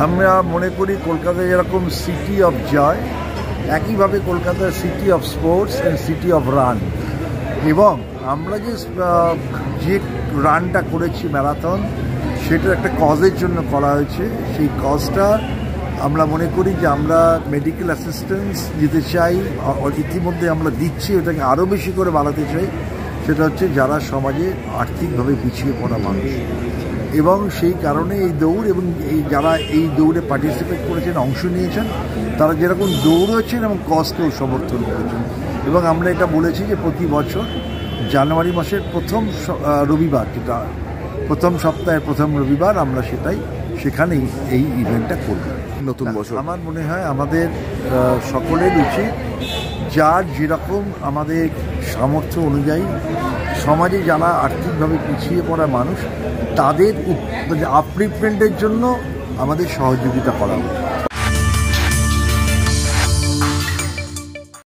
আমরা মনে করি কলকাতায় যেরকম সিটি অফ জয়, একইভাবে কলকাতার city of sports and city of run. এবং আমরা যে রানটা করেছি ম্যারাথন, সেটা একটা কজের জন্য করা হয়েছে। সেই কজটা আমরা মনে করি যে আমরা মেডিকেল অ্যাসিস্ট্যান্স দিতে চাই, ইতিমধ্যে আমরা দিচ্ছি, ওটাকে আরও বেশি করে বাড়াতে চাই। সেটা হচ্ছে যারা সমাজে আর্থিকভাবে পিছিয়ে পড়া মানুষ, এবং সেই কারণে এই দৌড় এবং যারা এই দৌড়ে পার্টিসিপেট করেছেন, অংশ নিয়েছেন, তারা যেরকম দৌড়েছেন এবং কজকেও সমর্থন করেছেন। এবং আমরা এটা বলেছি যে প্রতি বছর জানুয়ারি মাসের প্রথম রবিবার, যেটা প্রথম সপ্তাহের প্রথম রবিবার, আমরা সেখানেই এই ইভেন্টটা করব। নতুন বছর আমার মনে হয় আমাদের সকলের উচিত যার যেরকম আমাদের সামর্থ্য অনুযায়ী সমাজে যারা আর্থিকভাবে পিছিয়ে পড়া মানুষ, তাদের আপলিফমেন্টের জন্য আমাদের সহযোগিতা করা উচিত।